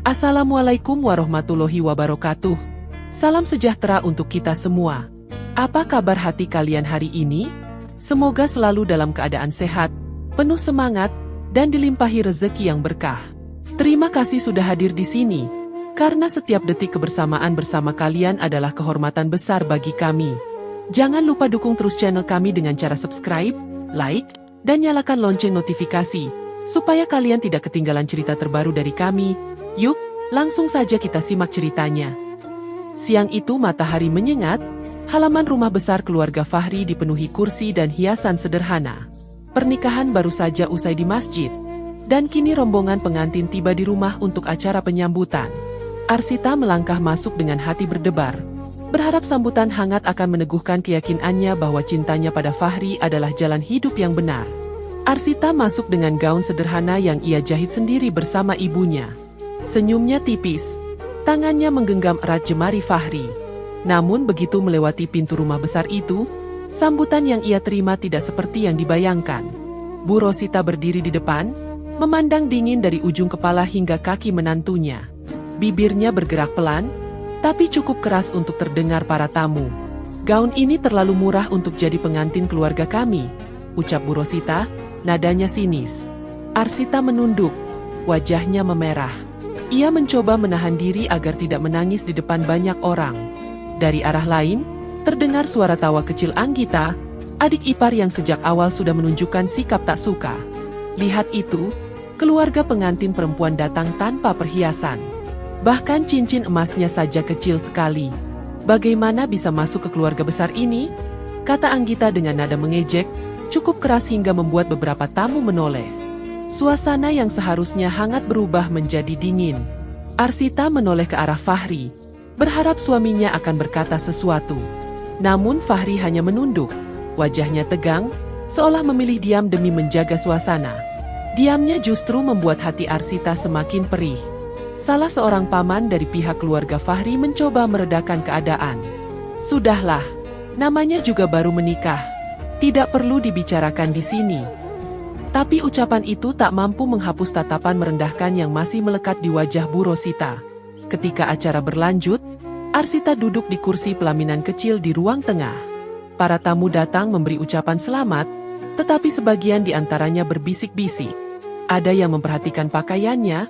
Assalamualaikum warahmatullahi wabarakatuh. Salam sejahtera untuk kita semua. Apa kabar hati kalian hari ini? Semoga selalu dalam keadaan sehat, penuh semangat, dan dilimpahi rezeki yang berkah. Terima kasih sudah hadir di sini, karena setiap detik kebersamaan bersama kalian adalah kehormatan besar bagi kami. Jangan lupa dukung terus channel kami dengan cara subscribe, like, dan nyalakan lonceng notifikasi, supaya kalian tidak ketinggalan cerita terbaru dari kami. Yuk, langsung saja kita simak ceritanya. Siang itu matahari menyengat, halaman rumah besar keluarga Fahri dipenuhi kursi dan hiasan sederhana. Pernikahan baru saja usai di masjid, dan kini rombongan pengantin tiba di rumah untuk acara penyambutan. Arsita melangkah masuk dengan hati berdebar, berharap sambutan hangat akan meneguhkan keyakinannya bahwa cintanya pada Fahri adalah jalan hidup yang benar. Arsita masuk dengan gaun sederhana yang ia jahit sendiri bersama ibunya. Senyumnya tipis, tangannya menggenggam erat jemari Fahri. Namun begitu melewati pintu rumah besar itu, sambutan yang ia terima tidak seperti yang dibayangkan. Bu Rosita berdiri di depan, memandang dingin dari ujung kepala hingga kaki menantunya. Bibirnya bergerak pelan, tapi cukup keras untuk terdengar para tamu. "Gaun ini terlalu murah untuk jadi pengantin keluarga kami," ucap Bu Rosita, nadanya sinis. Arsita menunduk, wajahnya memerah. Ia mencoba menahan diri agar tidak menangis di depan banyak orang. Dari arah lain, terdengar suara tawa kecil Anggita, adik ipar yang sejak awal sudah menunjukkan sikap tak suka. Lihat itu, keluarga pengantin perempuan datang tanpa perhiasan. Bahkan cincin emasnya saja kecil sekali. "Bagaimana bisa masuk ke keluarga besar ini?" kata Anggita dengan nada mengejek, cukup keras hingga membuat beberapa tamu menoleh. Suasana yang seharusnya hangat berubah menjadi dingin. Arsita menoleh ke arah Fahri, berharap suaminya akan berkata sesuatu. Namun Fahri hanya menunduk, wajahnya tegang, seolah memilih diam demi menjaga suasana. Diamnya justru membuat hati Arsita semakin perih. Salah seorang paman dari pihak keluarga Fahri mencoba meredakan keadaan. "Sudahlah, namanya juga baru menikah. Tidak perlu dibicarakan di sini." Tapi ucapan itu tak mampu menghapus tatapan merendahkan yang masih melekat di wajah Bu Rosita. Ketika acara berlanjut, Arsita duduk di kursi pelaminan kecil di ruang tengah. Para tamu datang memberi ucapan selamat, tetapi sebagian di antaranya berbisik-bisik. Ada yang memperhatikan pakaiannya,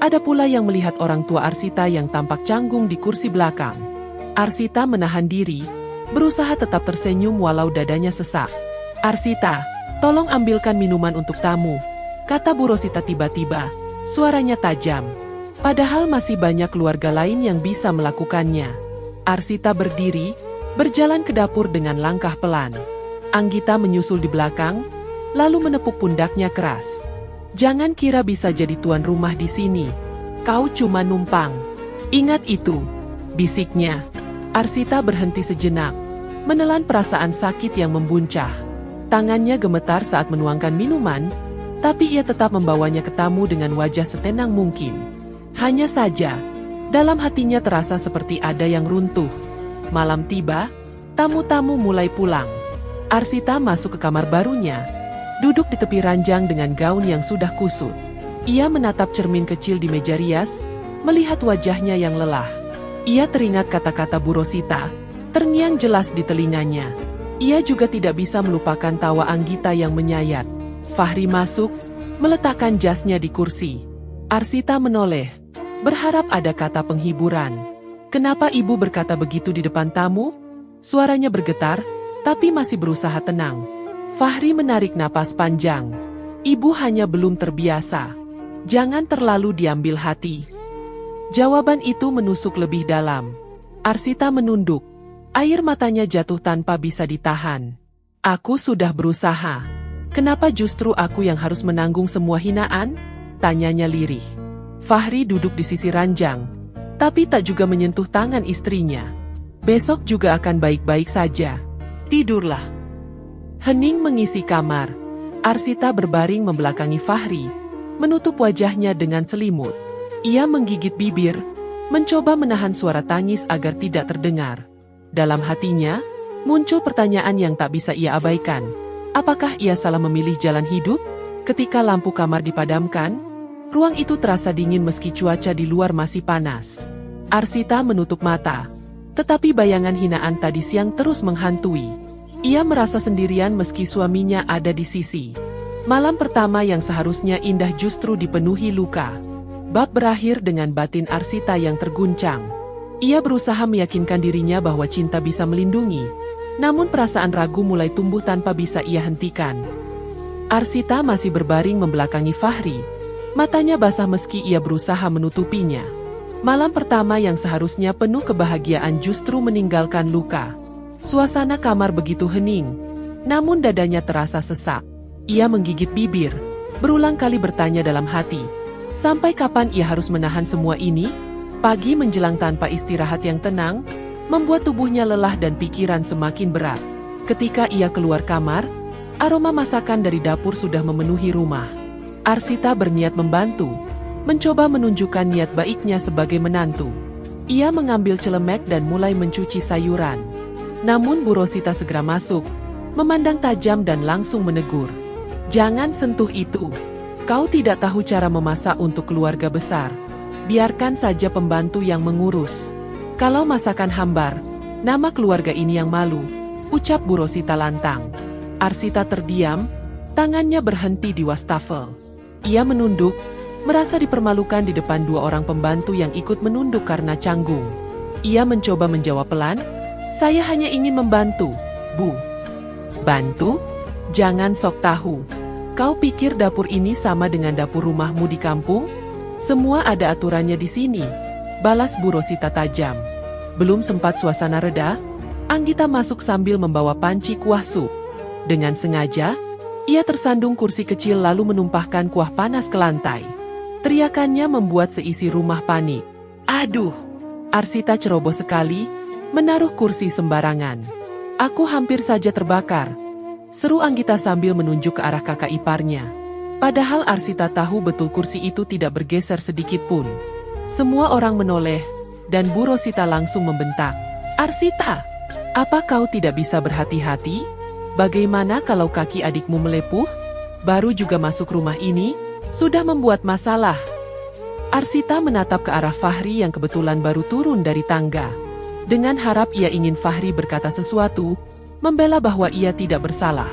ada pula yang melihat orang tua Arsita yang tampak canggung di kursi belakang. Arsita menahan diri, berusaha tetap tersenyum walau dadanya sesak. "Arsita, tolong ambilkan minuman untuk tamu," kata Bu Rosita tiba-tiba, suaranya tajam. Padahal masih banyak keluarga lain yang bisa melakukannya. Arsita berdiri, berjalan ke dapur dengan langkah pelan. Anggita menyusul di belakang, lalu menepuk pundaknya keras. "Jangan kira bisa jadi tuan rumah di sini. Kau cuma numpang. Ingat itu," bisiknya. Arsita berhenti sejenak, menelan perasaan sakit yang membuncah. Tangannya gemetar saat menuangkan minuman, tapi ia tetap membawanya ke tamu dengan wajah setenang mungkin. Hanya saja, dalam hatinya terasa seperti ada yang runtuh. Malam tiba, tamu-tamu mulai pulang. Arsita masuk ke kamar barunya, duduk di tepi ranjang dengan gaun yang sudah kusut. Ia menatap cermin kecil di meja rias, melihat wajahnya yang lelah. Ia teringat kata-kata Bu Rosita, terngiang jelas di telinganya. Ia juga tidak bisa melupakan tawa Anggita yang menyayat. Fahri masuk, meletakkan jasnya di kursi. Arsita menoleh, berharap ada kata penghiburan. "Kenapa ibu berkata begitu di depan tamu?" Suaranya bergetar, tapi masih berusaha tenang. Fahri menarik napas panjang. "Ibu hanya belum terbiasa. Jangan terlalu diambil hati." Jawaban itu menusuk lebih dalam. Arsita menunduk. Air matanya jatuh tanpa bisa ditahan. "Aku sudah berusaha. Kenapa justru aku yang harus menanggung semua hinaan?" tanyanya lirih. Fahri duduk di sisi ranjang, tapi tak juga menyentuh tangan istrinya. "Besok juga akan baik-baik saja. Tidurlah." Hening mengisi kamar. Arsita berbaring membelakangi Fahri, menutup wajahnya dengan selimut. Ia menggigit bibir, mencoba menahan suara tangis agar tidak terdengar. Dalam hatinya, muncul pertanyaan yang tak bisa ia abaikan. Apakah ia salah memilih jalan hidup? Ketika lampu kamar dipadamkan, Ruang itu terasa dingin meski cuaca di luar masih panas. Arsita menutup mata. Tetapi bayangan hinaan tadi siang terus menghantui. Ia merasa sendirian meski suaminya ada di sisi. Malam pertama yang seharusnya indah justru dipenuhi luka. Bab berakhir dengan batin Arsita yang terguncang. Ia berusaha meyakinkan dirinya bahwa cinta bisa melindungi. Namun perasaan ragu mulai tumbuh tanpa bisa ia hentikan. Arsita masih berbaring membelakangi Fahri. Matanya basah meski ia berusaha menutupinya. Malam pertama yang seharusnya penuh kebahagiaan justru meninggalkan luka. Suasana kamar begitu hening. Namun dadanya terasa sesak. Ia menggigit bibir. Berulang kali bertanya dalam hati. Sampai kapan ia harus menahan semua ini? Pagi menjelang tanpa istirahat yang tenang, membuat tubuhnya lelah dan pikiran semakin berat. Ketika ia keluar kamar, aroma masakan dari dapur sudah memenuhi rumah. Arsita berniat membantu, mencoba menunjukkan niat baiknya sebagai menantu. Ia mengambil celemek dan mulai mencuci sayuran. Namun Bu Rosita segera masuk, memandang tajam dan langsung menegur. "Jangan sentuh itu. Kau tidak tahu cara memasak untuk keluarga besar. Biarkan saja pembantu yang mengurus. Kalau masakan hambar, nama keluarga ini yang malu," ucap Bu Rosita lantang. Arsita terdiam, tangannya berhenti di wastafel. Ia menunduk, merasa dipermalukan di depan dua orang pembantu yang ikut menunduk karena canggung. Ia mencoba menjawab pelan, "Saya hanya ingin membantu, Bu." "Bantu? Jangan sok tahu. Kau pikir dapur ini sama dengan dapur rumahmu di kampung? Semua ada aturannya di sini," balas Bu Rosita tajam. Belum sempat suasana reda, Anggita masuk sambil membawa panci kuah sup. Dengan sengaja, ia tersandung kursi kecil lalu menumpahkan kuah panas ke lantai. Teriakannya membuat seisi rumah panik. "Aduh!" Arsita ceroboh sekali, menaruh kursi sembarangan. "Aku hampir saja terbakar," seru Anggita sambil menunjuk ke arah kakak iparnya. Padahal Arsita tahu betul kursi itu tidak bergeser sedikit pun. Semua orang menoleh, dan Bu Rosita langsung membentak. "Arsita, apa kau tidak bisa berhati-hati? Bagaimana kalau kaki adikmu melepuh? Baru juga masuk rumah ini, sudah membuat masalah." Arsita menatap ke arah Fahri yang kebetulan baru turun dari tangga. Dengan harap ia ingin Fahri berkata sesuatu, membela bahwa ia tidak bersalah.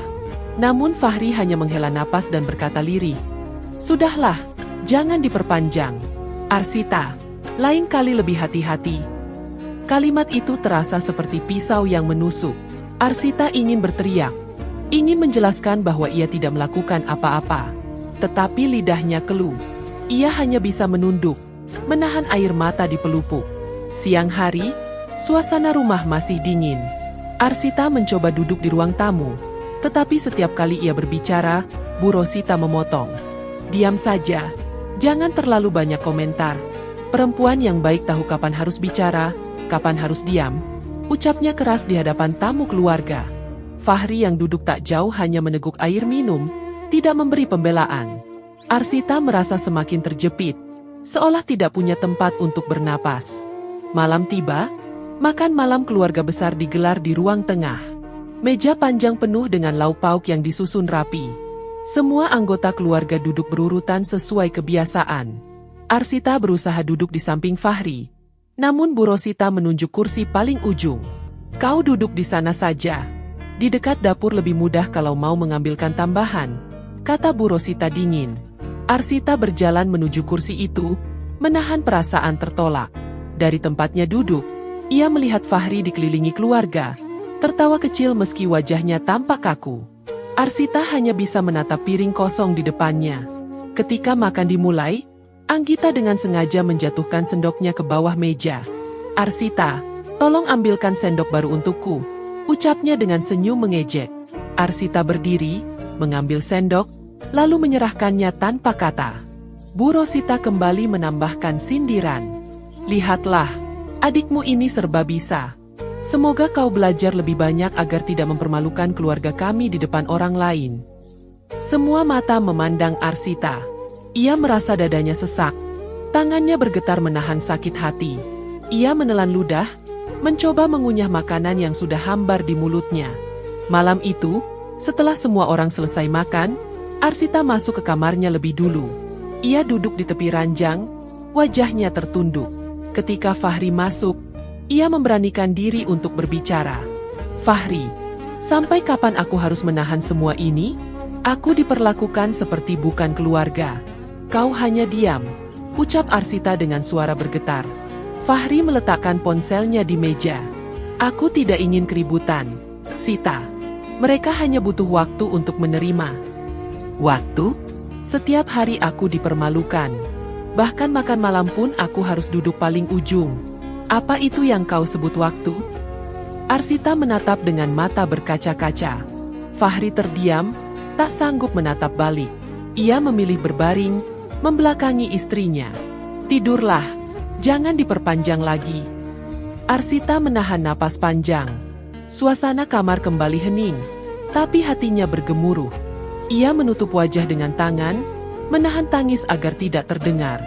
Namun Fahri hanya menghela napas dan berkata lirih, "Sudahlah, jangan diperpanjang. Arsita, lain kali lebih hati-hati." Kalimat itu terasa seperti pisau yang menusuk. Arsita ingin berteriak, ingin menjelaskan bahwa ia tidak melakukan apa-apa. Tetapi lidahnya keluh. Ia hanya bisa menunduk, menahan air mata di pelupuk. Siang hari, suasana rumah masih dingin. Arsita mencoba duduk di ruang tamu. Tetapi setiap kali ia berbicara, Bu Rosita memotong. "Diam saja, jangan terlalu banyak komentar. Perempuan yang baik tahu kapan harus bicara, kapan harus diam," ucapnya keras di hadapan tamu keluarga. Fahri yang duduk tak jauh hanya meneguk air minum, tidak memberi pembelaan. Arsita merasa semakin terjepit, seolah tidak punya tempat untuk bernapas. Malam tiba, makan malam keluarga besar digelar di ruang tengah. Meja panjang penuh dengan lauk pauk yang disusun rapi. Semua anggota keluarga duduk berurutan sesuai kebiasaan. Arsita berusaha duduk di samping Fahri. Namun Bu Rosita menunjuk kursi paling ujung. "Kau duduk di sana saja. Di dekat dapur lebih mudah kalau mau mengambilkan tambahan," kata Bu Rosita dingin. Arsita berjalan menuju kursi itu, menahan perasaan tertolak. Dari tempatnya duduk, ia melihat Fahri dikelilingi keluarga, tertawa kecil meski wajahnya tampak kaku. Arsita hanya bisa menatap piring kosong di depannya. Ketika makan dimulai, Anggita dengan sengaja menjatuhkan sendoknya ke bawah meja. "Arsita, tolong ambilkan sendok baru untukku," ucapnya dengan senyum mengejek. Arsita berdiri, mengambil sendok, lalu menyerahkannya tanpa kata. Bu Rosita kembali menambahkan sindiran. "Lihatlah, adikmu ini serba bisa. Semoga kau belajar lebih banyak agar tidak mempermalukan keluarga kami di depan orang lain." Semua mata memandang Arsita. Ia merasa dadanya sesak. Tangannya bergetar menahan sakit hati. Ia menelan ludah, mencoba mengunyah makanan yang sudah hambar di mulutnya. Malam itu, setelah semua orang selesai makan, Arsita masuk ke kamarnya lebih dulu. Ia duduk di tepi ranjang, wajahnya tertunduk. Ketika Fahri masuk, ia memberanikan diri untuk berbicara. "Fahri, sampai kapan aku harus menahan semua ini? Aku diperlakukan seperti bukan keluarga." "Kau hanya diam," ucap Arsita dengan suara bergetar. Fahri meletakkan ponselnya di meja. "Aku tidak ingin keributan, Sita. Mereka hanya butuh waktu untuk menerima." "Waktu? Setiap hari aku dipermalukan. Bahkan makan malam pun aku harus duduk paling ujung. Apa itu yang kau sebut waktu?" Arsita menatap dengan mata berkaca-kaca. Fahri terdiam, tak sanggup menatap balik. Ia memilih berbaring, membelakangi istrinya. "Tidurlah, jangan diperpanjang lagi." Arsita menahan napas panjang. Suasana kamar kembali hening, tapi hatinya bergemuruh. Ia menutup wajah dengan tangan, menahan tangis agar tidak terdengar.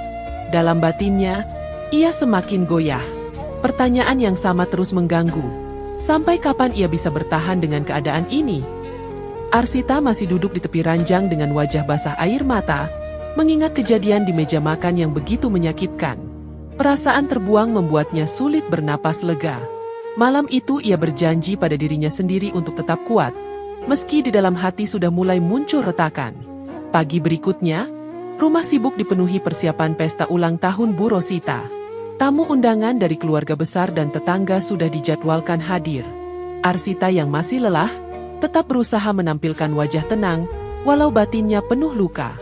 Dalam batinnya, ia semakin goyah. Pertanyaan yang sama terus mengganggu. Sampai kapan ia bisa bertahan dengan keadaan ini? Arsita masih duduk di tepi ranjang dengan wajah basah air mata, mengingat kejadian di meja makan yang begitu menyakitkan. Perasaan terbuang membuatnya sulit bernapas lega. Malam itu ia berjanji pada dirinya sendiri untuk tetap kuat, meski di dalam hati sudah mulai muncul retakan. Pagi berikutnya, rumah sibuk dipenuhi persiapan pesta ulang tahun Bu Rosita. Tamu undangan dari keluarga besar dan tetangga sudah dijadwalkan hadir. Arsita yang masih lelah, tetap berusaha menampilkan wajah tenang, walau batinnya penuh luka.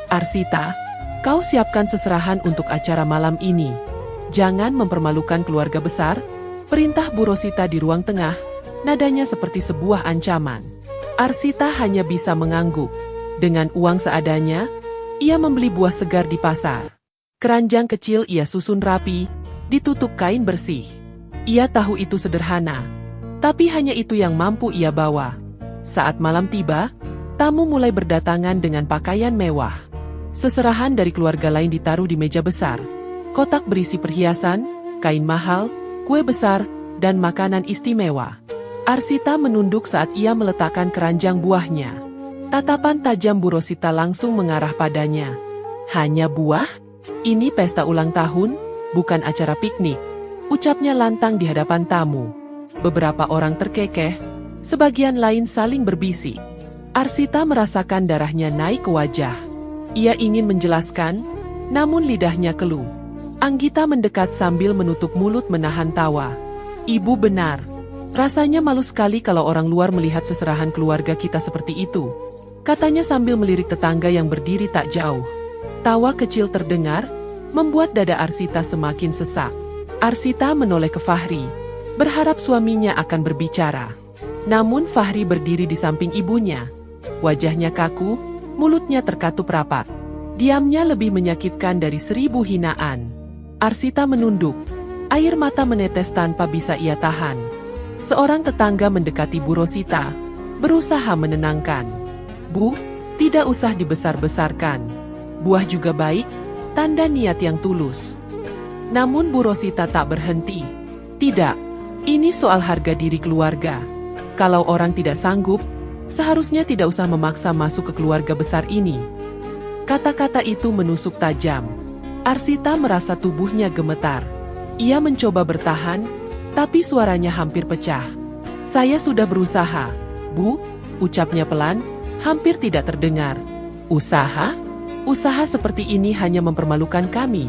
"Arsita, kau siapkan seserahan untuk acara malam ini. Jangan mempermalukan keluarga besar," perintah Bu Rosita di ruang tengah, nadanya seperti sebuah ancaman. Arsita hanya bisa mengangguk. Dengan uang seadanya, ia membeli buah segar di pasar. Keranjang kecil ia susun rapi, ditutup kain bersih. Ia tahu itu sederhana, tapi hanya itu yang mampu ia bawa. Saat malam tiba, tamu mulai berdatangan dengan pakaian mewah. Seserahan dari keluarga lain ditaruh di meja besar. Kotak berisi perhiasan, kain mahal, kue besar, dan makanan istimewa. Arsita menunduk saat ia meletakkan keranjang buahnya. Tatapan tajam Bu Rosita langsung mengarah padanya. "Hanya buah? Ini pesta ulang tahun, bukan acara piknik," ucapnya lantang di hadapan tamu. Beberapa orang terkekeh, sebagian lain saling berbisik. Arsita merasakan darahnya naik ke wajah. Ia ingin menjelaskan, namun lidahnya keluh. Anggita mendekat sambil menutup mulut menahan tawa. "Ibu benar. Rasanya malu sekali kalau orang luar melihat seserahan keluarga kita seperti itu," katanya sambil melirik tetangga yang berdiri tak jauh. Tawa kecil terdengar, membuat dada Arsita semakin sesak. Arsita menoleh ke Fahri, berharap suaminya akan berbicara. Namun Fahri berdiri di samping ibunya. Wajahnya kaku, mulutnya terkatup rapat. Diamnya lebih menyakitkan dari 1000 hinaan. Arsita menunduk, air mata menetes tanpa bisa ia tahan. Seorang tetangga mendekati Bu Rosita, berusaha menenangkan. "Bu, tidak usah dibesar-besarkan. Buah juga baik, tanda niat yang tulus." Namun Bu Rosita tak berhenti. "Tidak, ini soal harga diri keluarga. Kalau orang tidak sanggup, seharusnya tidak usah memaksa masuk ke keluarga besar ini." Kata-kata itu menusuk tajam. Arsita merasa tubuhnya gemetar. Ia mencoba bertahan, tapi suaranya hampir pecah. "Saya sudah berusaha, Bu," ucapnya pelan, hampir tidak terdengar. "Usaha? Usaha seperti ini hanya mempermalukan kami,"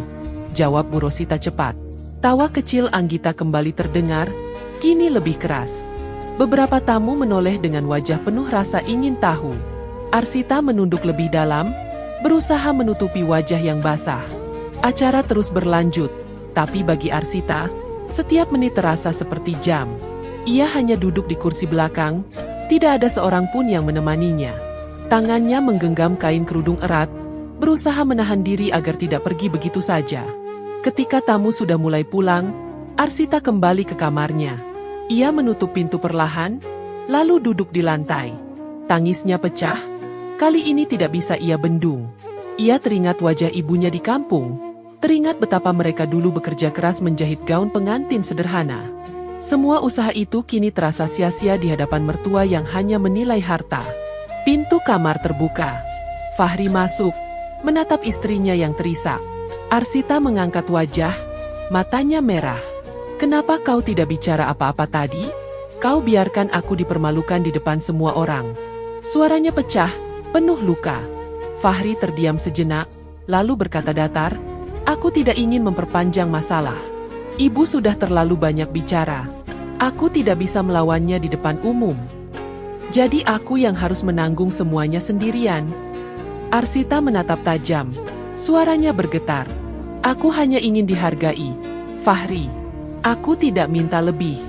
jawab Bu Rosita cepat. Tawa kecil Anggita kembali terdengar, kini lebih keras. Beberapa tamu menoleh dengan wajah penuh rasa ingin tahu. Arsita menunduk lebih dalam, berusaha menutupi wajah yang basah. Acara terus berlanjut, tapi bagi Arsita, setiap menit terasa seperti jam. Ia hanya duduk di kursi belakang, tidak ada seorang pun yang menemaninya. Tangannya menggenggam kain kerudung erat, berusaha menahan diri agar tidak pergi begitu saja. Ketika tamu sudah mulai pulang, Arsita kembali ke kamarnya. Ia menutup pintu perlahan, lalu duduk di lantai. Tangisnya pecah, kali ini tidak bisa ia bendung. Ia teringat wajah ibunya di kampung, teringat betapa mereka dulu bekerja keras menjahit gaun pengantin sederhana. Semua usaha itu kini terasa sia-sia di hadapan mertua yang hanya menilai harta. Pintu kamar terbuka. Fahri masuk, menatap istrinya yang terisak. Arsita mengangkat wajah, matanya merah. Kenapa kau tidak bicara apa-apa tadi? Kau biarkan aku dipermalukan di depan semua orang. Suaranya pecah, penuh luka. Fahri terdiam sejenak, lalu berkata datar, aku tidak ingin memperpanjang masalah. Ibu sudah terlalu banyak bicara. Aku tidak bisa melawannya di depan umum. Jadi aku yang harus menanggung semuanya sendirian. Arsita menatap tajam. Suaranya bergetar. Aku hanya ingin dihargai, Fahri. Aku tidak minta lebih.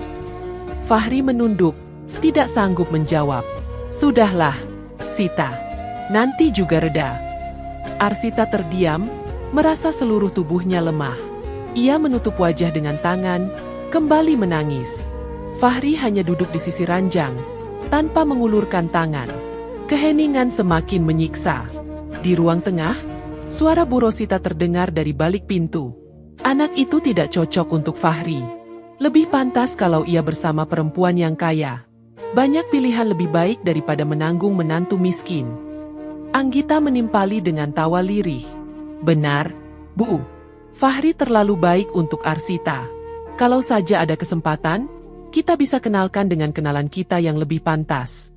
Fahri menunduk, tidak sanggup menjawab. Sudahlah, Sita. Nanti juga reda. Arsita terdiam, merasa seluruh tubuhnya lemah. Ia menutup wajah dengan tangan, kembali menangis. Fahri hanya duduk di sisi ranjang, tanpa mengulurkan tangan. Keheningan semakin menyiksa. Di ruang tengah, suara Bu Rosita terdengar dari balik pintu. Anak itu tidak cocok untuk Fahri. Lebih pantas kalau ia bersama perempuan yang kaya. Banyak pilihan lebih baik daripada menanggung menantu miskin. Anggita menimpali dengan tawa lirih. Benar, Bu. Fahri terlalu baik untuk Arsita. Kalau saja ada kesempatan, kita bisa kenalkan dengan kenalan kita yang lebih pantas.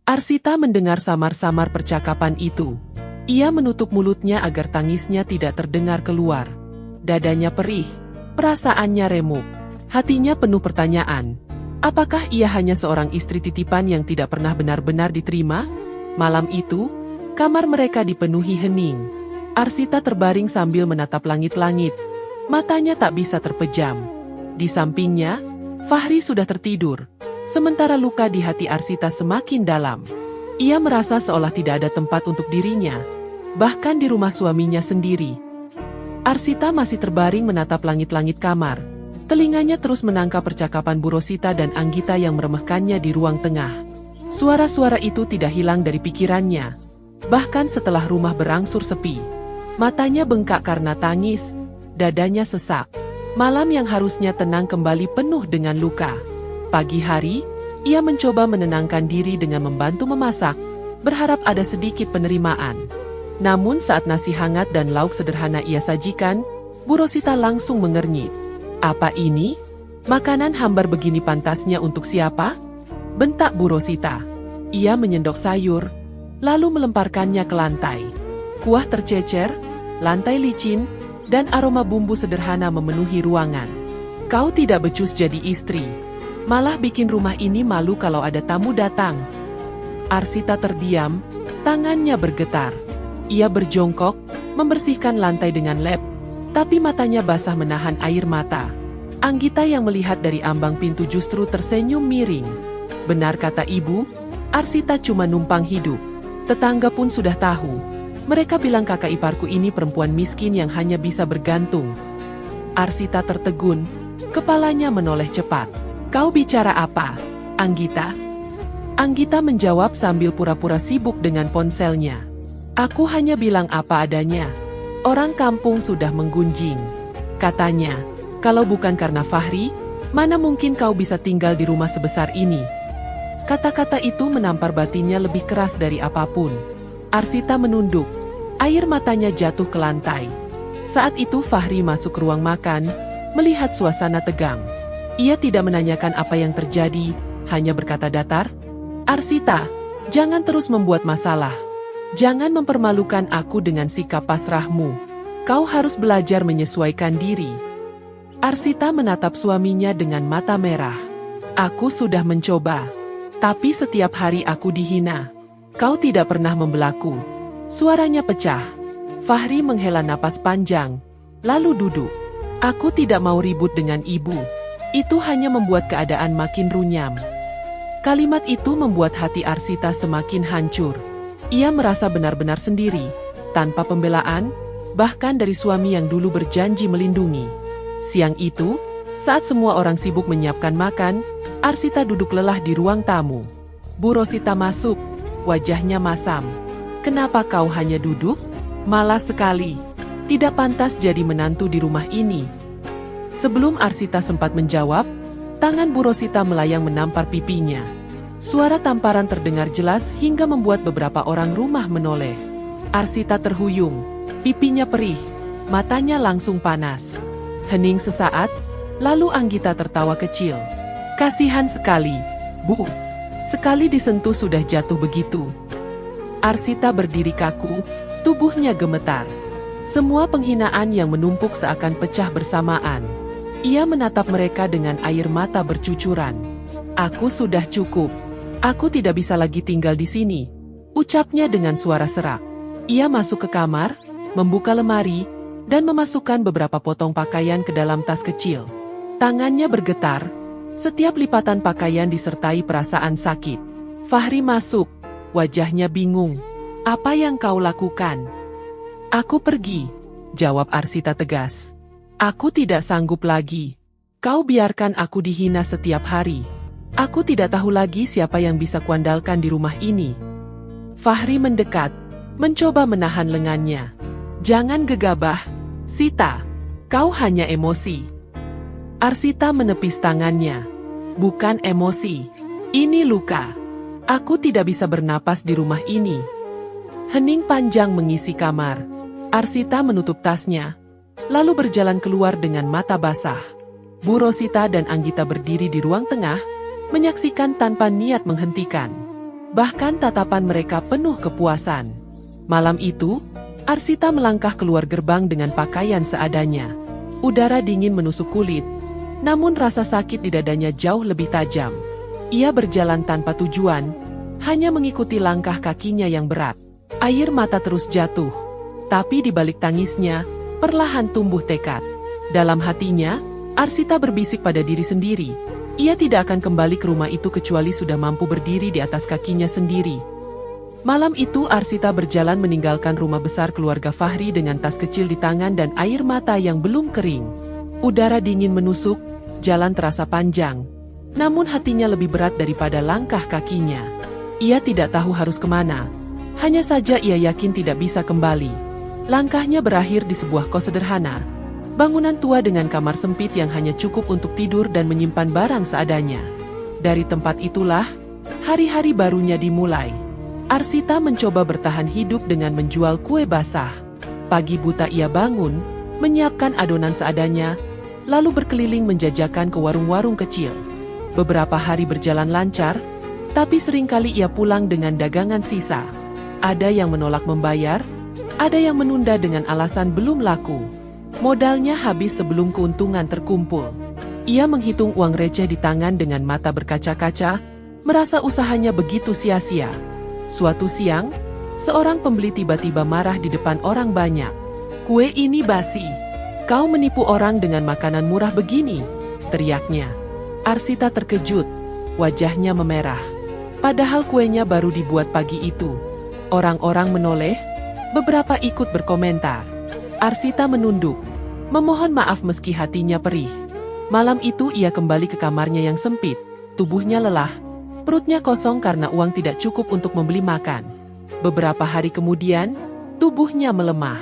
Arsita mendengar samar-samar percakapan itu. Ia menutup mulutnya agar tangisnya tidak terdengar keluar. Dadanya perih, perasaannya remuk, hatinya penuh pertanyaan. Apakah ia hanya seorang istri titipan yang tidak pernah benar-benar diterima? Malam itu, kamar mereka dipenuhi hening. Arsita terbaring sambil menatap langit-langit. Matanya tak bisa terpejam. Di sampingnya, Fahri sudah tertidur. Sementara luka di hati Arsita semakin dalam. Ia merasa seolah tidak ada tempat untuk dirinya, bahkan di rumah suaminya sendiri. Arsita masih terbaring menatap langit-langit kamar. Telinganya terus menangkap percakapan Bu Rosita dan Anggita yang meremehkannya di ruang tengah. Suara-suara itu tidak hilang dari pikirannya. Bahkan setelah rumah berangsur sepi, matanya bengkak karena tangis, dadanya sesak. Malam yang harusnya tenang kembali penuh dengan luka. Pagi hari, ia mencoba menenangkan diri dengan membantu memasak, berharap ada sedikit penerimaan. Namun saat nasi hangat dan lauk sederhana ia sajikan, Bu Rosita langsung mengernyit. Apa ini? Makanan hambar begini pantasnya untuk siapa? Bentak Bu Rosita. Ia menyendok sayur, lalu melemparkannya ke lantai. Kuah tercecer, lantai licin, dan aroma bumbu sederhana memenuhi ruangan. Kau tidak becus jadi istri. Malah bikin rumah ini malu kalau ada tamu datang. Arsita terdiam, tangannya bergetar. Ia berjongkok, membersihkan lantai dengan lap, tapi matanya basah menahan air mata. Anggita yang melihat dari ambang pintu justru tersenyum miring. Benar kata ibu, Arsita cuma numpang hidup. Tetangga pun sudah tahu. Mereka bilang kakak iparku ini perempuan miskin yang hanya bisa bergantung. Arsita tertegun, kepalanya menoleh cepat. Kau bicara apa, Anggita? Anggita menjawab sambil pura-pura sibuk dengan ponselnya. Aku hanya bilang apa adanya. Orang kampung sudah menggunjing. Katanya, kalau bukan karena Fahri, mana mungkin kau bisa tinggal di rumah sebesar ini? Kata-kata itu menampar batinnya lebih keras dari apapun. Arsita menunduk. Air matanya jatuh ke lantai. Saat itu Fahri masuk ke ruang makan, melihat suasana tegang. Ia tidak menanyakan apa yang terjadi, hanya berkata datar, Arsita, jangan terus membuat masalah. Jangan mempermalukan aku dengan sikap pasrahmu. Kau harus belajar menyesuaikan diri. Arsita menatap suaminya dengan mata merah. Aku sudah mencoba. Tapi setiap hari aku dihina. Kau tidak pernah membelaku. Suaranya pecah. Fahri menghela napas panjang, lalu duduk. Aku tidak mau ribut dengan ibu. Itu hanya membuat keadaan makin runyam. Kalimat itu membuat hati Arsita semakin hancur. Ia merasa benar-benar sendiri, tanpa pembelaan, bahkan dari suami yang dulu berjanji melindungi. Siang itu, saat semua orang sibuk menyiapkan makan, Arsita duduk lelah di ruang tamu. Bu Rosita masuk, wajahnya masam. Kenapa kau hanya duduk? Malas sekali. Tidak pantas jadi menantu di rumah ini. Sebelum Arsita sempat menjawab, tangan Bu Rosita melayang menampar pipinya. Suara tamparan terdengar jelas hingga membuat beberapa orang rumah menoleh. Arsita terhuyung, pipinya perih, matanya langsung panas. Hening sesaat, lalu Anggita tertawa kecil. Kasihan sekali, Bu. Sekali disentuh sudah jatuh begitu. Arsita berdiri kaku, tubuhnya gemetar. Semua penghinaan yang menumpuk seakan pecah bersamaan. Ia menatap mereka dengan air mata bercucuran. Aku sudah cukup. Aku tidak bisa lagi tinggal di sini, ucapnya dengan suara serak. Ia masuk ke kamar, membuka lemari, dan memasukkan beberapa potong pakaian ke dalam tas kecil. Tangannya bergetar, setiap lipatan pakaian disertai perasaan sakit. Fahri masuk, wajahnya bingung. Apa yang kau lakukan? Aku pergi, jawab Arsita tegas. Aku tidak sanggup lagi. Kau biarkan aku dihina setiap hari. Aku tidak tahu lagi siapa yang bisa kuandalkan di rumah ini. Fahri mendekat, mencoba menahan lengannya. Jangan gegabah, Sita. Kau hanya emosi. Arsita menepis tangannya. Bukan emosi. Ini luka. Aku tidak bisa bernapas di rumah ini. Hening panjang mengisi kamar. Arsita menutup tasnya, lalu berjalan keluar dengan mata basah. Bu Rosita dan Anggita berdiri di ruang tengah, menyaksikan tanpa niat menghentikan. Bahkan tatapan mereka penuh kepuasan. Malam itu, Arsita melangkah keluar gerbang dengan pakaian seadanya. Udara dingin menusuk kulit, namun rasa sakit di dadanya jauh lebih tajam. Ia berjalan tanpa tujuan, hanya mengikuti langkah kakinya yang berat. Air mata terus jatuh, tapi di balik tangisnya, perlahan tumbuh tekad. Dalam hatinya, Arsita berbisik pada diri sendiri. Ia tidak akan kembali ke rumah itu kecuali sudah mampu berdiri di atas kakinya sendiri. Malam itu Arsita berjalan meninggalkan rumah besar keluarga Fahri dengan tas kecil di tangan dan air mata yang belum kering. Udara dingin menusuk, jalan terasa panjang. Namun hatinya lebih berat daripada langkah kakinya. Ia tidak tahu harus kemana. Hanya saja ia yakin tidak bisa kembali. Langkahnya berakhir di sebuah kos sederhana. Bangunan tua dengan kamar sempit yang hanya cukup untuk tidur dan menyimpan barang seadanya. Dari tempat itulah, hari-hari barunya dimulai. Arsita mencoba bertahan hidup dengan menjual kue basah. Pagi buta ia bangun, menyiapkan adonan seadanya, lalu berkeliling menjajakan ke warung-warung kecil. Beberapa hari berjalan lancar, tapi seringkali ia pulang dengan dagangan sisa. Ada yang menolak membayar, ada yang menunda dengan alasan belum laku. Modalnya habis sebelum keuntungan terkumpul. Ia menghitung uang receh di tangan dengan mata berkaca-kaca, merasa usahanya begitu sia-sia. Suatu siang, seorang pembeli tiba-tiba marah di depan orang banyak. "Kue ini basi. Kau menipu orang dengan makanan murah begini," teriaknya. Arsita terkejut, wajahnya memerah. Padahal kuenya baru dibuat pagi itu. Orang-orang menoleh, beberapa ikut berkomentar. Arsita menunduk, memohon maaf meski hatinya perih. Malam itu ia kembali ke kamarnya yang sempit, tubuhnya lelah, perutnya kosong karena uang tidak cukup untuk membeli makan. Beberapa hari kemudian, tubuhnya melemah.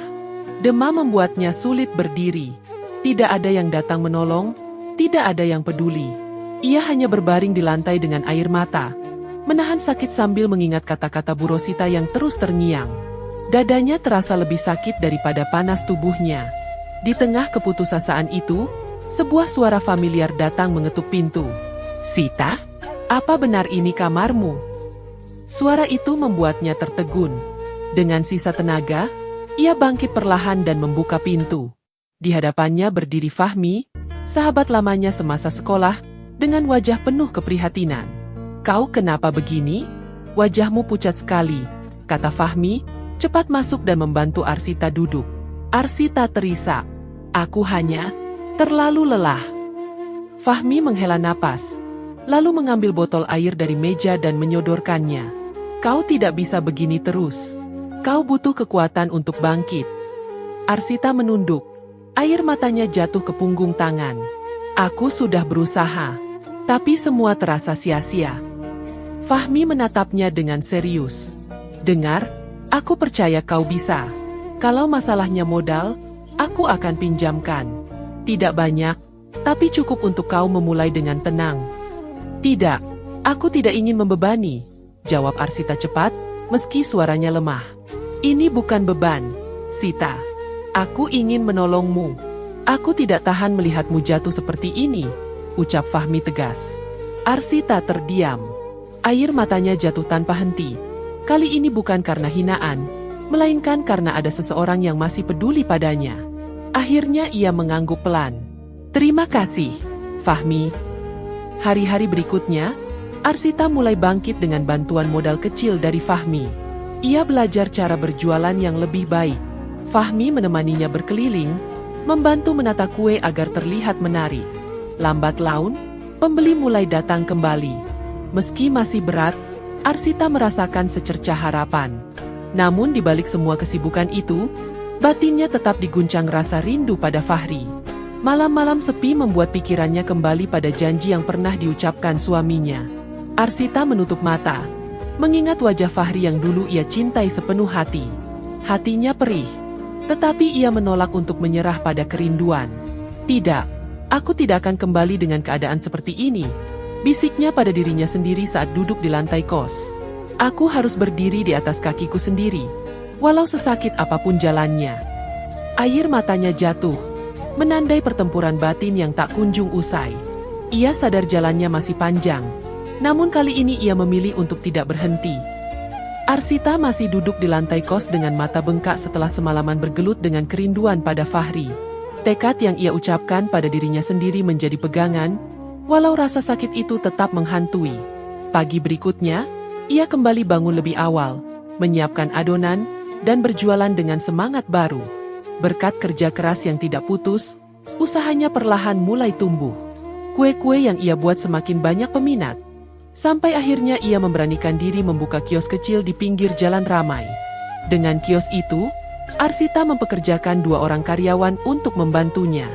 Demam membuatnya sulit berdiri. Tidak ada yang datang menolong, tidak ada yang peduli. Ia hanya berbaring di lantai dengan air mata, menahan sakit sambil mengingat kata-kata Bu Rosita yang terus terngiang. Dadanya terasa lebih sakit daripada panas tubuhnya. Di tengah keputusasaan itu, sebuah suara familiar datang mengetuk pintu. "Sita, apa benar ini kamarmu?" Suara itu membuatnya tertegun. Dengan sisa tenaga, ia bangkit perlahan dan membuka pintu. Di hadapannya berdiri Fahmi, sahabat lamanya semasa sekolah, dengan wajah penuh keprihatinan. "Kau kenapa begini? Wajahmu pucat sekali," kata Fahmi, cepat masuk dan membantu Arsita duduk. Arsita terisak. "Aku hanya terlalu lelah." Fahmi menghela napas, lalu mengambil botol air dari meja dan menyodorkannya. "Kau tidak bisa begini terus. Kau butuh kekuatan untuk bangkit." Arsita menunduk. Air matanya jatuh ke punggung tangan. "Aku sudah berusaha, tapi semua terasa sia-sia." Fahmi menatapnya dengan serius. "Dengar, aku percaya kau bisa. Kalau masalahnya modal, aku akan pinjamkan. Tidak banyak, tapi cukup untuk kau memulai dengan tenang." "Tidak, aku tidak ingin membebani," jawab Arsita cepat, meski suaranya lemah. Ini bukan beban, Sita. Aku ingin menolongmu. Aku tidak tahan melihatmu jatuh seperti ini, ucap Fahmi tegas. Arsita terdiam. Air matanya jatuh tanpa henti. Kali ini bukan karena hinaan, melainkan karena ada seseorang yang masih peduli padanya. Akhirnya ia mengangguk pelan. Terima kasih, Fahmi. Hari-hari berikutnya, Arsita mulai bangkit dengan bantuan modal kecil dari Fahmi. Ia belajar cara berjualan yang lebih baik. Fahmi menemaninya berkeliling, membantu menata kue agar terlihat menarik. Lambat laun, pembeli mulai datang kembali. Meski masih berat, Arsita merasakan secercah harapan. Namun di balik semua kesibukan itu, batinnya tetap diguncang rasa rindu pada Fahri. Malam-malam sepi membuat pikirannya kembali pada janji yang pernah diucapkan suaminya. Arsita menutup mata, mengingat wajah Fahri yang dulu ia cintai sepenuh hati. Hatinya perih, tetapi ia menolak untuk menyerah pada kerinduan. Tidak, aku tidak akan kembali dengan keadaan seperti ini, bisiknya pada dirinya sendiri saat duduk di lantai kos. Aku harus berdiri di atas kakiku sendiri, walau sesakit apapun jalannya. Air matanya jatuh, menandai pertempuran batin yang tak kunjung usai. Ia sadar jalannya masih panjang, namun kali ini ia memilih untuk tidak berhenti. Arsita masih duduk di lantai kos dengan mata bengkak setelah semalaman bergelut dengan kerinduan pada Fahri. Tekad yang ia ucapkan pada dirinya sendiri menjadi pegangan, walau rasa sakit itu tetap menghantui. Pagi berikutnya, ia kembali bangun lebih awal, menyiapkan adonan, dan berjualan dengan semangat baru. Berkat kerja keras yang tidak putus, usahanya perlahan mulai tumbuh. Kue-kue yang ia buat semakin banyak peminat. Sampai akhirnya ia memberanikan diri membuka kios kecil di pinggir jalan ramai. Dengan kios itu, Arsita mempekerjakan 2 orang karyawan untuk membantunya.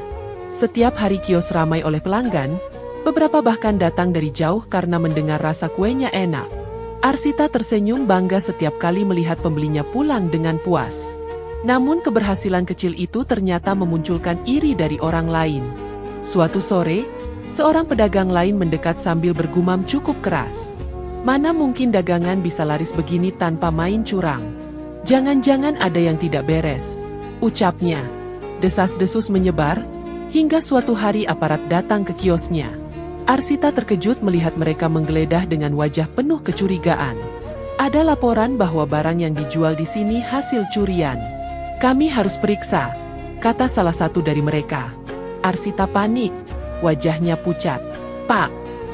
Setiap hari kios ramai oleh pelanggan, beberapa bahkan datang dari jauh karena mendengar rasa kuenya enak. Arsita tersenyum bangga setiap kali melihat pembelinya pulang dengan puas. Namun keberhasilan kecil itu ternyata memunculkan iri dari orang lain. Suatu sore, seorang pedagang lain mendekat sambil bergumam cukup keras. Mana mungkin dagangan bisa laris begini tanpa main curang? Jangan-jangan ada yang tidak beres, ucapnya. Desas-desus menyebar, hingga suatu hari aparat datang ke kiosnya. Arsita terkejut melihat mereka menggeledah dengan wajah penuh kecurigaan. Ada laporan bahwa barang yang dijual di sini hasil curian. Kami harus periksa, kata salah satu dari mereka. Arsita panik, wajahnya pucat. Pak,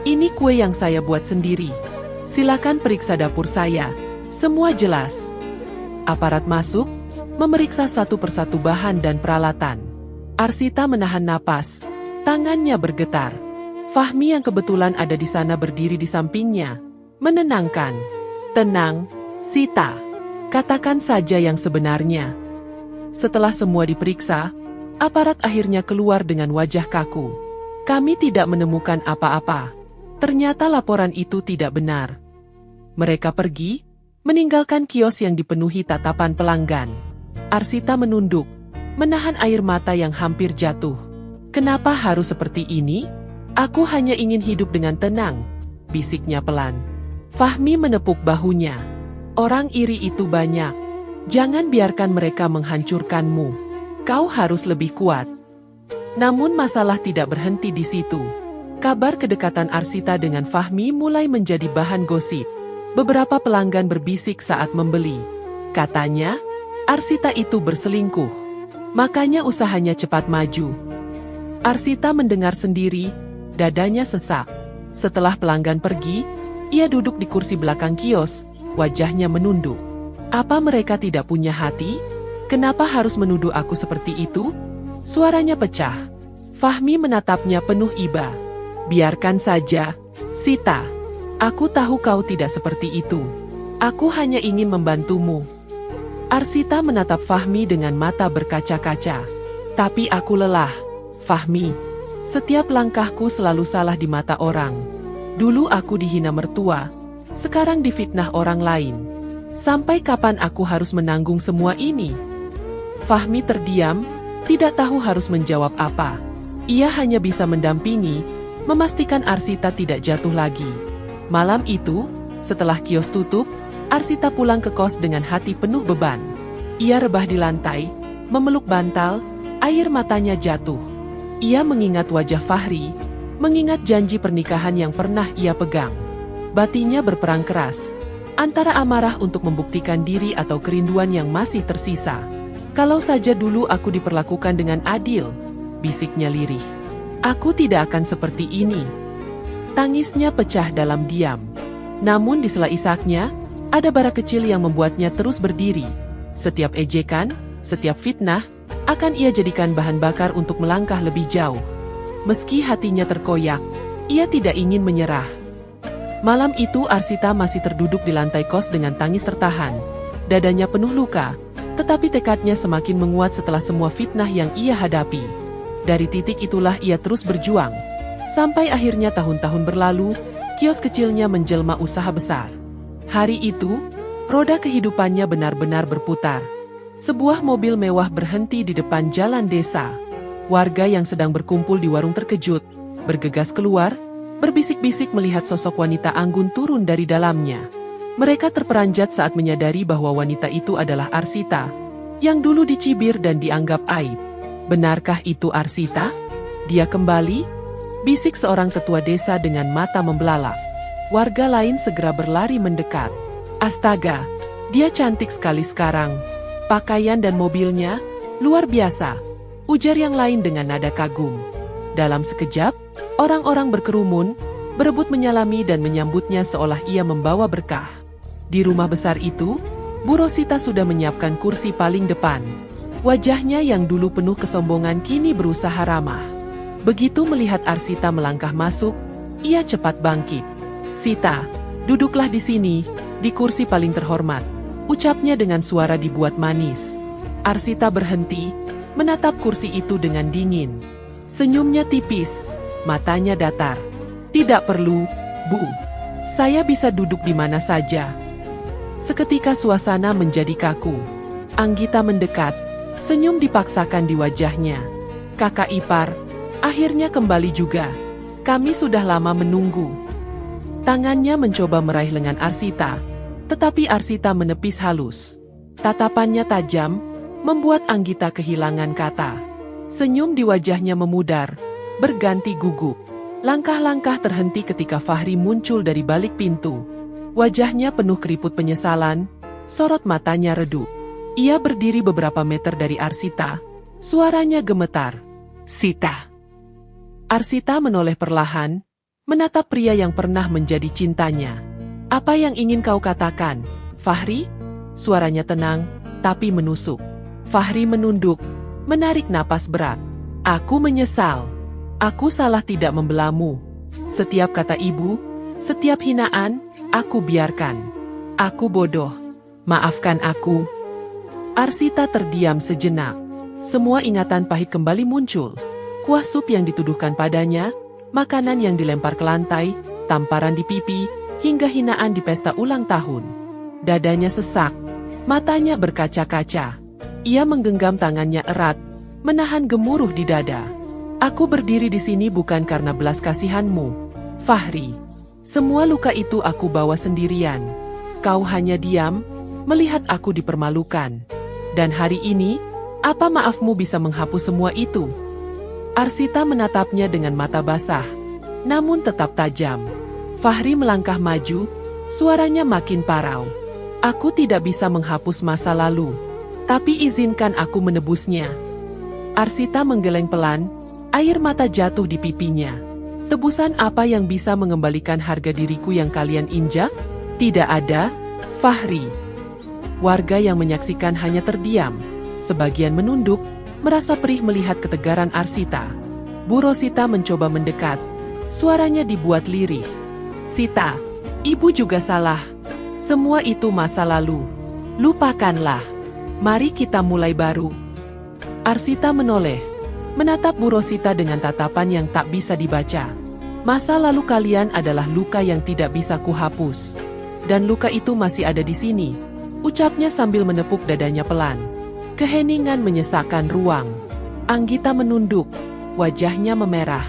ini kue yang saya buat sendiri. Silakan periksa dapur saya, semua jelas. Aparat masuk, memeriksa satu persatu bahan dan peralatan. Arsita menahan napas, tangannya bergetar. Fahmi yang kebetulan ada di sana berdiri di sampingnya, menenangkan. Tenang, Sita, katakan saja yang sebenarnya. Setelah semua diperiksa, aparat akhirnya keluar dengan wajah kaku. Kami tidak menemukan apa-apa. Ternyata laporan itu tidak benar. Mereka pergi, meninggalkan kios yang dipenuhi tatapan pelanggan. Arsita menunduk, menahan air mata yang hampir jatuh. Kenapa harus seperti ini? Aku hanya ingin hidup dengan tenang, bisiknya pelan. Fahmi menepuk bahunya. Orang iri itu banyak. Jangan biarkan mereka menghancurkanmu. Kau harus lebih kuat. Namun masalah tidak berhenti di situ. Kabar kedekatan Arsita dengan Fahmi mulai menjadi bahan gosip. Beberapa pelanggan berbisik saat membeli. Katanya, Arsita itu berselingkuh. Makanya usahanya cepat maju. Arsita mendengar sendiri, dadanya sesak. Setelah pelanggan pergi, ia duduk di kursi belakang kios, wajahnya menunduk. Apa mereka tidak punya hati? Kenapa harus menuduh aku seperti itu? Suaranya pecah. Fahmi menatapnya penuh iba. Biarkan saja, Sita. Aku tahu kau tidak seperti itu. Aku hanya ingin membantumu. Arsita menatap Fahmi dengan mata berkaca-kaca. Tapi aku lelah, Fahmi. Setiap langkahku selalu salah di mata orang. Dulu aku dihina mertua, sekarang difitnah orang lain. Sampai kapan aku harus menanggung semua ini? Fahmi terdiam, tidak tahu harus menjawab apa. Ia hanya bisa mendampingi, memastikan Arsita tidak jatuh lagi. Malam itu, setelah kios tutup, Arsita pulang ke kos dengan hati penuh beban. Ia rebah di lantai, memeluk bantal, air matanya jatuh. Ia mengingat wajah Fahri, mengingat janji pernikahan yang pernah ia pegang. Batinnya berperang keras, antara amarah untuk membuktikan diri atau kerinduan yang masih tersisa. Kalau saja dulu aku diperlakukan dengan adil, bisiknya lirih. Aku tidak akan seperti ini. Tangisnya pecah dalam diam. Namun di sela isaknya, ada bara kecil yang membuatnya terus berdiri. Setiap ejekan, setiap fitnah, akan ia jadikan bahan bakar untuk melangkah lebih jauh. Meski hatinya terkoyak, ia tidak ingin menyerah. Malam itu Arsita masih terduduk di lantai kos dengan tangis tertahan. Dadanya penuh luka, tetapi tekadnya semakin menguat setelah semua fitnah yang ia hadapi. Dari titik itulah ia terus berjuang. Sampai akhirnya tahun-tahun berlalu, kios kecilnya menjelma usaha besar. Hari itu, roda kehidupannya benar-benar berputar. Sebuah mobil mewah berhenti di depan jalan desa. Warga yang sedang berkumpul di warung terkejut, bergegas keluar, berbisik-bisik melihat sosok wanita anggun turun dari dalamnya. Mereka terperanjat saat menyadari bahwa wanita itu adalah Arsita, yang dulu dicibir dan dianggap aib. Benarkah itu Arsita? Dia kembali? Bisik seorang tetua desa dengan mata membelalak. Warga lain segera berlari mendekat. Astaga, dia cantik sekali sekarang. Pakaian dan mobilnya, luar biasa. Ujar yang lain dengan nada kagum. Dalam sekejap, orang-orang berkerumun, berebut menyalami dan menyambutnya seolah ia membawa berkah. Di rumah besar itu, Bu Rosita sudah menyiapkan kursi paling depan. Wajahnya yang dulu penuh kesombongan kini berusaha ramah. Begitu melihat Arsita melangkah masuk, ia cepat bangkit. "Sita, duduklah di sini, di kursi paling terhormat," ucapnya dengan suara dibuat manis. Arsita berhenti, menatap kursi itu dengan dingin. Senyumnya tipis, matanya datar. "Tidak perlu, Bu. Saya bisa duduk di mana saja." Seketika suasana menjadi kaku. Anggita mendekat, senyum dipaksakan di wajahnya. "Kakak ipar, akhirnya kembali juga. Kami sudah lama menunggu." Tangannya mencoba meraih lengan Arsita, tetapi Arsita menepis halus. Tatapannya tajam, membuat Anggita kehilangan kata. Senyum di wajahnya memudar, berganti gugup. Langkah-langkah terhenti ketika Fahri muncul dari balik pintu. Wajahnya penuh keriput penyesalan, sorot matanya redup. Ia berdiri beberapa meter dari Arsita, suaranya gemetar. "Sita." Arsita menoleh perlahan, menatap pria yang pernah menjadi cintanya. "Apa yang ingin kau katakan, Fahri?" Suaranya tenang, tapi menusuk. Fahri menunduk, menarik napas berat. "Aku menyesal. Aku salah tidak membelamu. Setiap kata ibu, setiap hinaan, aku biarkan. Aku bodoh. Maafkan aku." Arsita terdiam sejenak. Semua ingatan pahit kembali muncul. Kuah sup yang dituduhkan padanya, makanan yang dilempar ke lantai, tamparan di pipi, hingga hinaan di pesta ulang tahun. Dadanya sesak, matanya berkaca-kaca. Ia menggenggam tangannya erat, menahan gemuruh di dada. "Aku berdiri di sini bukan karena belas kasihanmu, Fahri. Semua luka itu aku bawa sendirian. Kau hanya diam, melihat aku dipermalukan. Dan hari ini, apa maafmu bisa menghapus semua itu?" Arsita menatapnya dengan mata basah, namun tetap tajam. Fahri melangkah maju, suaranya makin parau. "Aku tidak bisa menghapus masa lalu, tapi izinkan aku menebusnya." Arsita menggeleng pelan, air mata jatuh di pipinya. "Tebusan apa yang bisa mengembalikan harga diriku yang kalian injak? Tidak ada, Fahri." Warga yang menyaksikan hanya terdiam, sebagian menunduk, merasa perih melihat ketegaran Arsita. Bu Rosita mencoba mendekat, suaranya dibuat lirih. "Sita, ibu juga salah. Semua itu masa lalu. Lupakanlah. Mari kita mulai baru." Arsita menoleh, menatap Bu Rosita dengan tatapan yang tak bisa dibaca. "Masa lalu kalian adalah luka yang tidak bisa kuhapus. Dan luka itu masih ada di sini," ucapnya sambil menepuk dadanya pelan. Keheningan menyesakkan ruang. Anggita menunduk, wajahnya memerah.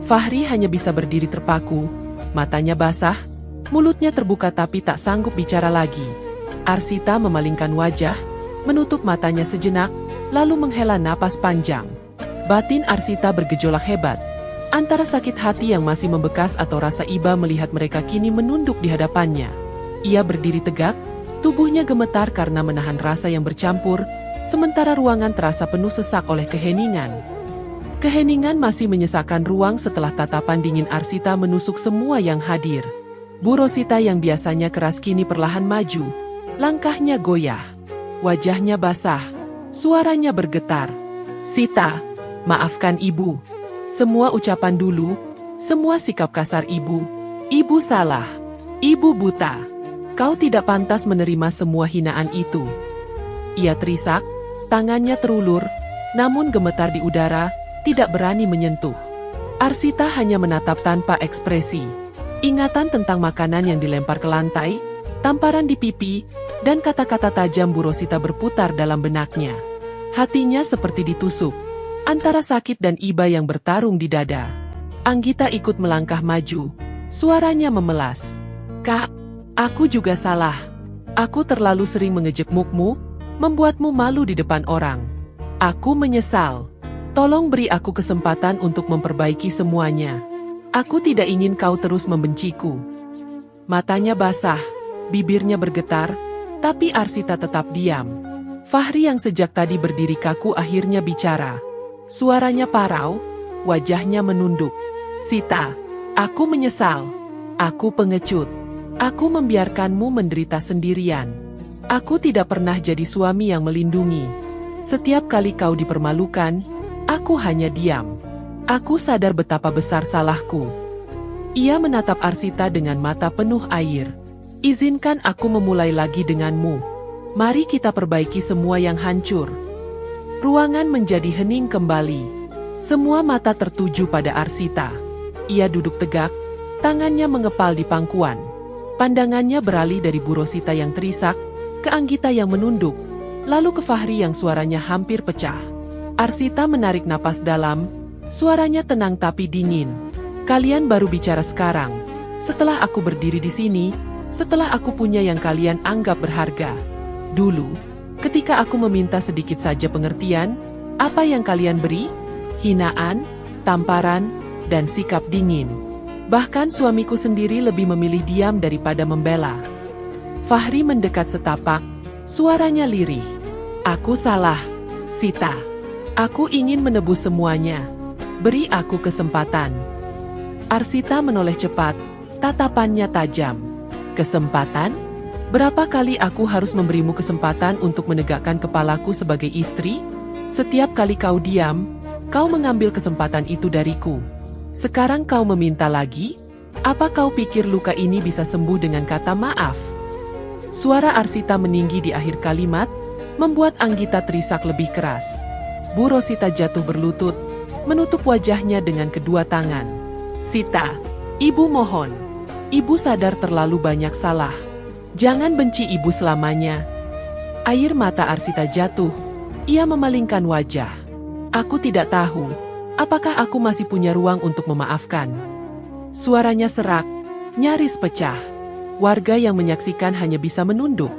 Fahri hanya bisa berdiri terpaku, matanya basah, Mulutnya terbuka tapi tak sanggup bicara lagi. Arsita memalingkan wajah, menutup matanya sejenak, lalu menghela napas panjang. Batin Arsita bergejolak hebat. Antara sakit hati yang masih membekas atau rasa iba melihat mereka kini menunduk di hadapannya. Ia berdiri tegak, tubuhnya gemetar karena menahan rasa yang bercampur, sementara ruangan terasa penuh sesak oleh keheningan. Keheningan masih menyesakkan ruang setelah tatapan dingin Arsita menusuk semua yang hadir. Bu Rosita yang biasanya keras kini perlahan maju. Langkahnya goyah. Wajahnya basah. Suaranya bergetar. "Sita, maafkan ibu. Semua ucapan dulu, semua sikap kasar ibu. Ibu salah. Ibu buta. Kau tidak pantas menerima semua hinaan itu." Ia terisak, tangannya terulur, namun gemetar di udara, tidak berani menyentuh. Arsita hanya menatap tanpa ekspresi. Ingatan tentang makanan yang dilempar ke lantai, tamparan di pipi, dan kata-kata tajam Bu Rosita berputar dalam benaknya. Hatinya seperti ditusuk, antara sakit dan iba yang bertarung di dada. Anggita ikut melangkah maju, suaranya memelas. "Kak, aku juga salah. Aku terlalu sering mengejekmukmu, membuatmu malu di depan orang. Aku menyesal. Tolong beri aku kesempatan untuk memperbaiki semuanya. Aku tidak ingin kau terus membenciku." Matanya basah, bibirnya bergetar, tapi Arsita tetap diam. Fahri yang sejak tadi berdiri kaku akhirnya bicara. Suaranya parau, wajahnya menunduk. "Sita, aku menyesal. Aku pengecut. Aku membiarkanmu menderita sendirian. Aku tidak pernah jadi suami yang melindungi. Setiap kali kau dipermalukan, aku hanya diam. Aku sadar betapa besar salahku." Ia menatap Arsita dengan mata penuh air. "Izinkan aku memulai lagi denganmu. Mari kita perbaiki semua yang hancur." Ruangan menjadi hening kembali. Semua mata tertuju pada Arsita. Ia duduk tegak, tangannya mengepal di pangkuan. Pandangannya beralih dari Bu Rosita yang terisak, ke Anggita yang menunduk, lalu ke Fahri yang suaranya hampir pecah. Arsita menarik napas dalam, suaranya tenang tapi dingin. "Kalian baru bicara sekarang. Setelah aku berdiri di sini, setelah aku punya yang kalian anggap berharga. Dulu, ketika aku meminta sedikit saja pengertian, apa yang kalian beri? Hinaan, tamparan, dan sikap dingin. Bahkan suamiku sendiri lebih memilih diam daripada membela." Fahri mendekat setapak, suaranya lirih. "Aku salah, Sita. Aku ingin menebus semuanya. Beri aku kesempatan." Arsita menoleh cepat, tatapannya tajam. "Kesempatan? Berapa kali aku harus memberimu kesempatan untuk menegakkan kepalaku sebagai istri? Setiap kali kau diam, kau mengambil kesempatan itu dariku. Sekarang kau meminta lagi? Apa kau pikir luka ini bisa sembuh dengan kata maaf?" Suara Arsita meninggi di akhir kalimat, membuat Anggita terisak lebih keras. Bu Rosita jatuh berlutut, menutup wajahnya dengan kedua tangan. "Sita, ibu mohon. Ibu sadar terlalu banyak salah. Jangan benci ibu selamanya." Air mata Arsita jatuh. Ia memalingkan wajah. "Aku tidak tahu, apakah aku masih punya ruang untuk memaafkan?" Suaranya serak, nyaris pecah. Warga yang menyaksikan hanya bisa menunduk.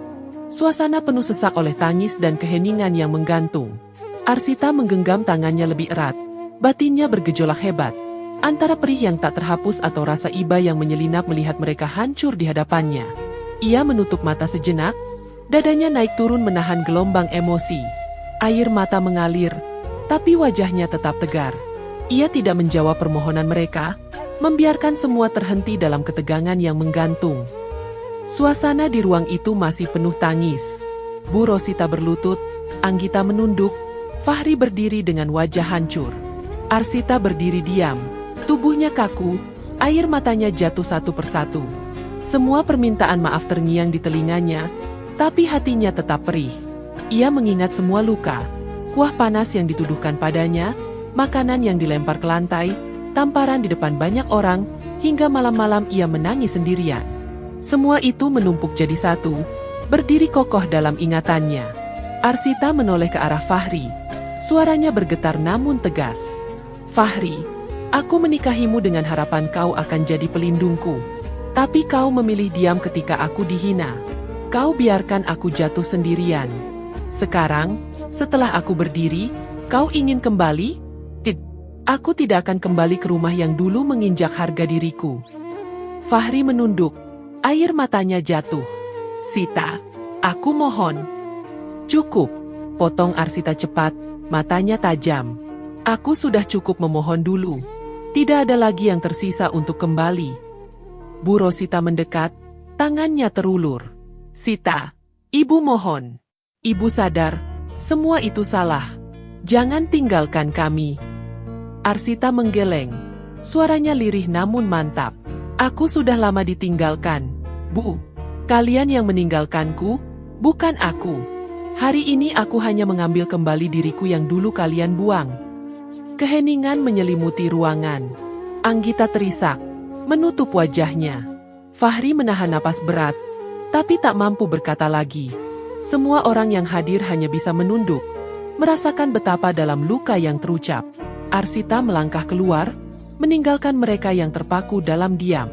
Suasana penuh sesak oleh tangis dan keheningan yang menggantung. Arsita menggenggam tangannya lebih erat. Batinnya bergejolak hebat. Antara perih yang tak terhapus atau rasa iba yang menyelinap melihat mereka hancur di hadapannya. Ia menutup mata sejenak, dadanya naik turun menahan gelombang emosi. Air mata mengalir, tapi wajahnya tetap tegar. Ia tidak menjawab permohonan mereka, membiarkan semua terhenti dalam ketegangan yang menggantung. Suasana di ruang itu masih penuh tangis. Bu Rosita berlutut, Anggita menunduk, Fahri berdiri dengan wajah hancur. Arsita berdiri diam, tubuhnya kaku, air matanya jatuh satu persatu. Semua permintaan maaf terngiang di telinganya, tapi hatinya tetap perih. Ia mengingat semua luka, kuah panas yang dituduhkan padanya, makanan yang dilempar ke lantai, tamparan di depan banyak orang, hingga malam-malam ia menangis sendirian. Semua itu menumpuk jadi satu, berdiri kokoh dalam ingatannya. Arsita menoleh ke arah Fahri. Suaranya bergetar namun tegas. "Fahri, aku menikahimu dengan harapan kau akan jadi pelindungku. Tapi kau memilih diam ketika aku dihina. Kau biarkan aku jatuh sendirian. Sekarang, setelah aku berdiri, kau ingin kembali? Aku tidak akan kembali ke rumah yang dulu menginjak harga diriku. Fahri menunduk. Air matanya jatuh. Sita, aku mohon. Cukup, potong Arsita cepat, matanya tajam. Aku sudah cukup memohon dulu. Tidak ada lagi yang tersisa untuk kembali. Bu Rosita mendekat, tangannya terulur. Sita, ibu mohon. Ibu sadar, semua itu salah. Jangan tinggalkan kami. Arsita menggeleng. Suaranya lirih namun mantap. Aku sudah lama ditinggalkan. Bu, kalian yang meninggalkanku, bukan aku. Hari ini aku hanya mengambil kembali diriku yang dulu kalian buang. Keheningan menyelimuti ruangan. Anggita terisak, menutup wajahnya. Fahri menahan napas berat, tapi tak mampu berkata lagi. Semua orang yang hadir hanya bisa menunduk, merasakan betapa dalam luka yang terucap. Arsita melangkah keluar, meninggalkan mereka yang terpaku dalam diam.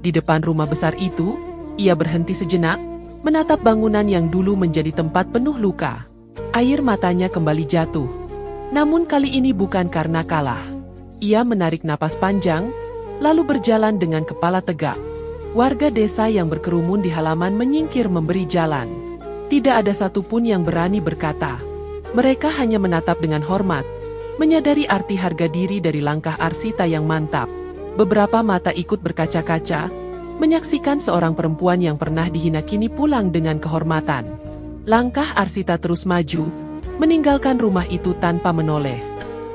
Di depan rumah besar itu, ia berhenti sejenak, menatap bangunan yang dulu menjadi tempat penuh luka. Air matanya kembali jatuh. Namun kali ini bukan karena kalah. Ia menarik napas panjang, lalu berjalan dengan kepala tegak. Warga desa yang berkerumun di halaman menyingkir memberi jalan. Tidak ada satupun yang berani berkata. Mereka hanya menatap dengan hormat, menyadari arti harga diri dari langkah Arsita yang mantap. Beberapa mata ikut berkaca-kaca, menyaksikan seorang perempuan yang pernah dihina kini pulang dengan kehormatan. Langkah Arsita terus maju, meninggalkan rumah itu tanpa menoleh.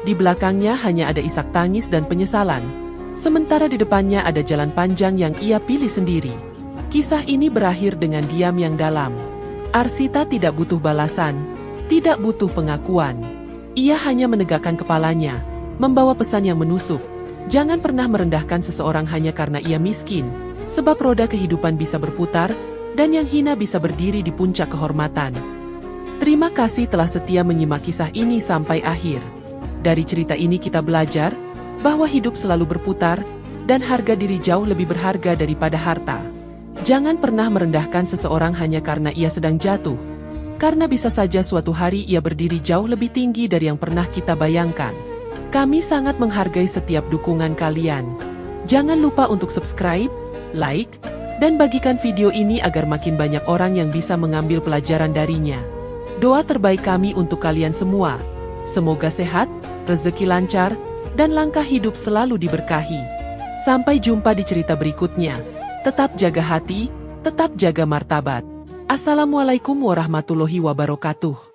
Di belakangnya hanya ada isak tangis dan penyesalan, sementara di depannya ada jalan panjang yang ia pilih sendiri. Kisah ini berakhir dengan diam yang dalam. Arsita tidak butuh balasan, tidak butuh pengakuan. Ia hanya menegakkan kepalanya, membawa pesan yang menusuk. Jangan pernah merendahkan seseorang hanya karena ia miskin, sebab roda kehidupan bisa berputar, dan yang hina bisa berdiri di puncak kehormatan. Terima kasih telah setia menyimak kisah ini sampai akhir. Dari cerita ini kita belajar bahwa hidup selalu berputar, dan harga diri jauh lebih berharga daripada harta. Jangan pernah merendahkan seseorang hanya karena ia sedang jatuh, karena bisa saja suatu hari ia berdiri jauh lebih tinggi dari yang pernah kita bayangkan. Kami sangat menghargai setiap dukungan kalian. Jangan lupa untuk subscribe, like, dan bagikan video ini agar makin banyak orang yang bisa mengambil pelajaran darinya. Doa terbaik kami untuk kalian semua. Semoga sehat, rezeki lancar, dan langkah hidup selalu diberkahi. Sampai jumpa di cerita berikutnya. Tetap jaga hati, tetap jaga martabat. Assalamualaikum warahmatullahi wabarakatuh.